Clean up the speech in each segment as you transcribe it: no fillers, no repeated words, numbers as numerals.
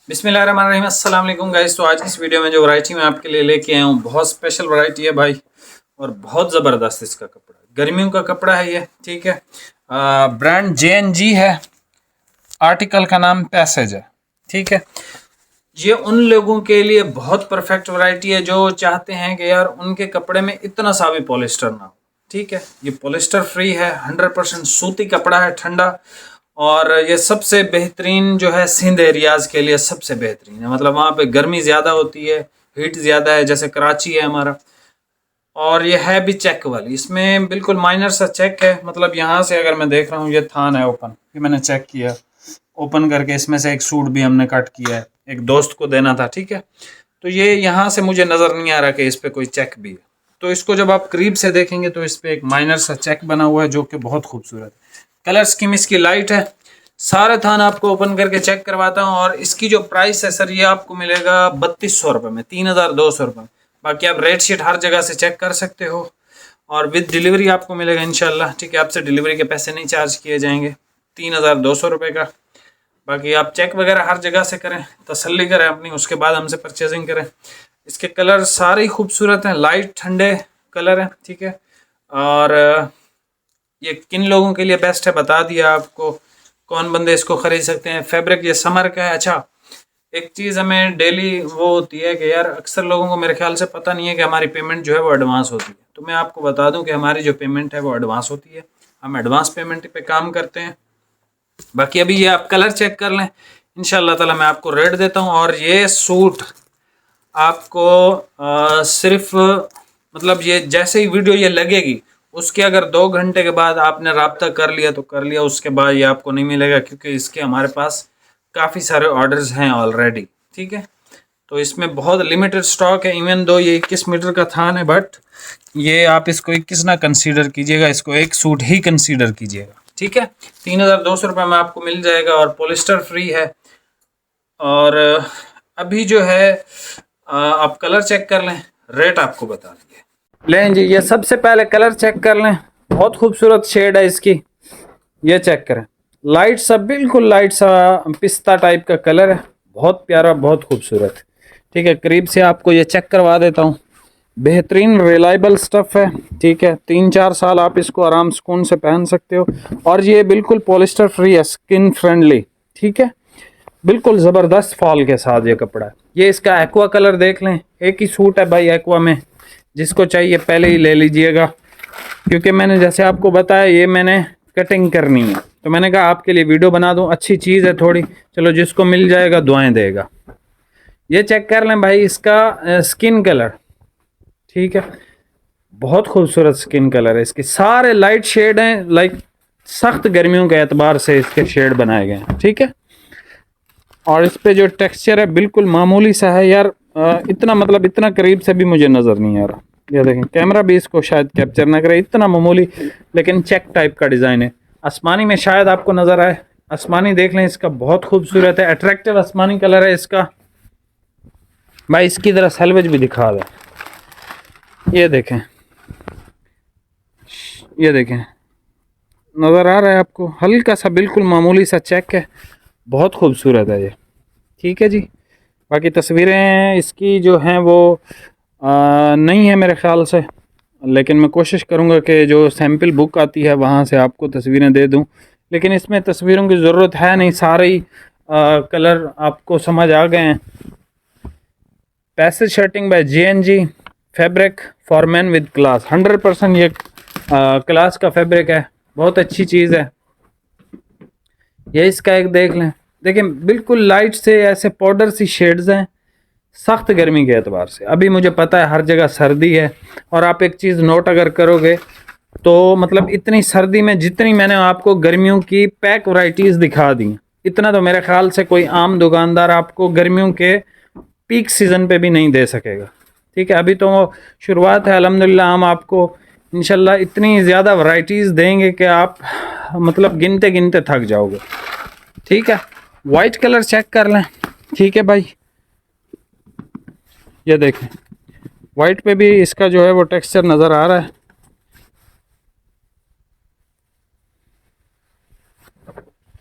बिस्मिल्लाहिर्रहमानिर्रहीम, अस्सलाम वालेकुम गाइस। तो आज की इस वीडियो में जो वैरायटी मैं आपके लिए लेके आया हूँ बहुत स्पेशल वैरायटी है भाई, और बहुत ज़बरदस्त इसका कपड़ा, गर्मियों का कपड़ा है ये। ठीक है, ब्रांड JNG है, आर्टिकल का नाम पैसेज है। ठीक है, ये उन लोगों के लिए बहुत परफेक्ट वैरायटी है जो चाहते हैं कि यार उनके कपड़े में इतना सा भी पॉलिस्टर ना हो। ठीक है, ये पॉलिस्टर फ्री है, 100% सूती कपड़ा है, ठंडा। और ये सबसे बेहतरीन जो है सिंध एरियाज़ के लिए सबसे बेहतरीन है, मतलब वहाँ पे गर्मी ज़्यादा होती है, हीट ज़्यादा है, जैसे कराची है हमारा। और ये है भी चेक वाली, इसमें बिल्कुल माइनर सा चेक है, मतलब यहाँ से अगर मैं देख रहा हूँ ये थान है ओपन, ये मैंने चेक किया ओपन करके, इसमें से एक सूट भी हमने कट किया है, एक दोस्त को देना था। ठीक है, तो ये यहाँ से मुझे नज़र नहीं आ रहा कि इस पर कोई चेक भी है। तो इसको जब आप करीब से देखेंगे तो इस पर एक माइनर सा चेक बना हुआ है जो कि बहुत खूबसूरत है। कलर स्कीम इसकी लाइट है। सारे थान आपको ओपन करके चेक करवाता हूँ, और इसकी जो प्राइस है सर, ये आपको मिलेगा 3200 रुपये में, 3200 रुपये। बाकी आप रेट शीट हर जगह से चेक कर सकते हो, और विद डिलीवरी आपको मिलेगा इंशाल्लाह। ठीक है, आपसे डिलीवरी के पैसे नहीं चार्ज किए जाएंगे, 3200 रुपये का। बाकी आप चेक वगैरह हर जगह से करें, तसल्ली करें अपनी, उसके बाद हमसे परचेजिंग करें। इसके कलर सारे ही खूबसूरत हैं, लाइट ठंडे कलर हैं। ठीक है, और ये किन लोगों के लिए बेस्ट है बता दिया आपको, कौन बंदे इसको ख़रीद सकते हैं। फैब्रिक ये समर का है। अच्छा, एक चीज़ हमें डेली वो होती है कि यार अक्सर लोगों को मेरे ख्याल से पता नहीं है कि हमारी पेमेंट जो है वो एडवांस होती है। तो मैं आपको बता दूं कि हमारी जो पेमेंट है वो एडवांस होती है, हम एडवांस पेमेंट पे काम करते हैं। बाकी अभी ये आप कलर चेक कर लें, इंशाल्लाह ताला मैं आपको रेट देता हूँ। और ये सूट आपको सिर्फ मतलब ये जैसे ही वीडियो ये लगेगी उसके अगर 2 घंटे के बाद आपने रब्ता कर लिया तो कर लिया, उसके बाद ये आपको नहीं मिलेगा, क्योंकि इसके हमारे पास काफ़ी सारे ऑर्डर्स हैं ऑलरेडी। ठीक है, तो इसमें बहुत लिमिटेड स्टॉक है। इवन दो ये 21 मीटर का थान है, बट ये आप इसको 21 ना कंसीडर कीजिएगा, इसको एक सूट ही कंसीडर कीजिएगा। ठीक है, 3200 रुपये में आपको मिल जाएगा, और पॉलिस्टर फ्री है। और अभी जो है आप कलर चेक कर लें, रेट आपको बता दिए। लें जी, ये सबसे पहले कलर चेक कर लें, बहुत खूबसूरत शेड है इसकी, ये चेक करें। लाइट सा, बिल्कुल लाइट सा पिस्ता टाइप का कलर है, बहुत प्यारा, बहुत खूबसूरत। ठीक है, करीब से आपको ये चेक करवा देता हूँ। बेहतरीन रिलायबल स्टफ़ है। ठीक है, 3-4 साल आप इसको आराम सुकून से पहन सकते हो, और ये बिल्कुल पॉलिस्टर फ्री है, स्किन फ्रेंडली। ठीक है, बिल्कुल ज़बरदस्त फॉल के साथ ये कपड़ा है। ये इसका एक्वा कलर देख लें, एक ही सूट है भाई एक्वा में, जिसको चाहिए पहले ही ले लीजिएगा, क्योंकि मैंने जैसे आपको बताया ये मैंने कटिंग करनी है, तो मैंने कहा आपके लिए वीडियो बना दूं, अच्छी चीज़ है थोड़ी, चलो जिसको मिल जाएगा दुआएं देगा। ये चेक कर लें भाई इसका स्किन कलर। ठीक है, बहुत खूबसूरत स्किन कलर है, इसके सारे लाइट शेड हैं, लाइक सख्त गर्मियों के एतबार से इसके शेड बनाए गए हैं। ठीक है, और इस पे जो टेक्सचर है बिल्कुल मामूली सा है यार, इतना मतलब इतना करीब से भी मुझे नज़र नहीं आ रहा। ये देखें, कैमरा भी इसको शायद कैप्चर ना करे, इतना मामूली लेकिन चेक टाइप का डिज़ाइन है। आसमानी में शायद आपको नज़र आए, आसमानी देख लें, इसका बहुत खूबसूरत है, अट्रैक्टिव आसमानी कलर है इसका। भाई इसकी तरह सैलवेज भी दिखा दें, ये देखें, ये देखें, नज़र आ रहा है आपको, हल्का सा बिल्कुल मामूली सा चेक है, बहुत खूबसूरत है ये। ठीक है जी, बाकी तस्वीरें इसकी जो हैं वो नहीं है मेरे ख़्याल से, लेकिन मैं कोशिश करूँगा कि जो सैम्पल बुक आती है वहाँ से आपको तस्वीरें दे दूँ, लेकिन इसमें तस्वीरों की ज़रूरत है नहीं, सारे ही कलर आपको समझ आ गए हैं। Passage shirting by JNG, fabric for man with class, 100% ये क्लास का फैब्रिक है, बहुत अच्छी चीज़ है। ये इसका एक देख लें, देखिए बिल्कुल लाइट से ऐसे पाउडर सी शेड्स हैं, सख्त गर्मी के एतबार से। अभी मुझे पता है हर जगह सर्दी है, और आप एक चीज़ नोट अगर करोगे तो मतलब इतनी सर्दी में जितनी मैंने आपको गर्मियों की पैक वैरायटीज़ दिखा दी, इतना तो मेरे ख्याल से कोई आम दुकानदार आपको गर्मियों के पीक सीज़न पे भी नहीं दे सकेगा। ठीक है, अभी तो शुरुआत है, अल्हम्दुलिल्लाह हम आपको इंशाल्लाह इतनी ज़्यादा वैरायटीज़ देंगे कि आप मतलब गिनते गिनते थक जाओगे। ठीक है, वाइट कलर चेक कर लें। ठीक है भाई, ये देखें, वाइट पे भी इसका जो है वो टेक्सचर नज़र आ रहा है।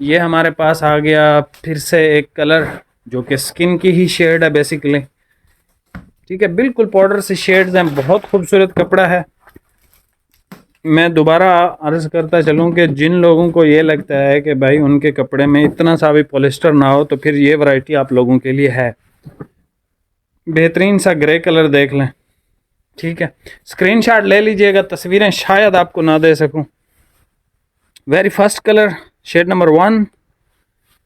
ये हमारे पास आ गया फिर से एक कलर, जो कि स्किन की ही शेड है बेसिकली, ठीक है, बिल्कुल पाउडर से शेड्स हैं, बहुत खूबसूरत कपड़ा है। मैं दोबारा अर्ज करता चलूँ कि जिन लोगों को ये लगता है कि भाई उनके कपड़े में इतना सा भी पॉलिस्टर ना हो, तो फिर ये वैरायटी आप लोगों के लिए है। बेहतरीन सा ग्रे कलर देख लें, ठीक है, स्क्रीनशॉट ले लीजिएगा, तस्वीरें शायद आपको ना दे सकूं। Very first colour shade number 1,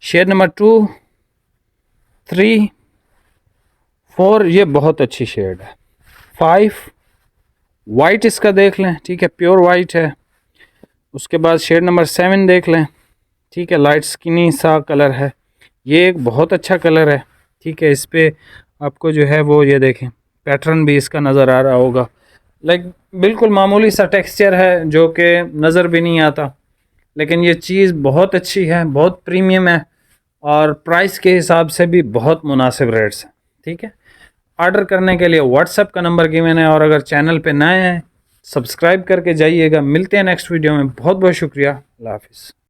shade number 2, 3, 4, ये बहुत अच्छी शेड है। 5 वाइट इसका देख लें, ठीक है, प्योर वाइट है। उसके बाद शेड नंबर 7 देख लें, ठीक है, लाइट स्किनी सा कलर है, ये एक बहुत अच्छा कलर है, ठीक है। इस पे आपको जो है वो ये देखें पैटर्न भी इसका नज़र आ रहा होगा, लाइक बिल्कुल मामूली सा टेक्सचर है जो कि नज़र भी नहीं आता, लेकिन ये चीज़ बहुत अच्छी है, बहुत प्रीमियम है और प्राइस के हिसाब से भी बहुत मुनासिब रेट्स हैं, ठीक है। ऑर्डर करने के लिए व्हाट्सएप का नंबर गिवन है, और अगर चैनल पे नए हैं सब्सक्राइब करके जाइएगा। मिलते हैं नेक्स्ट वीडियो में, बहुत बहुत शुक्रिया, अल्लाह हाफिज़।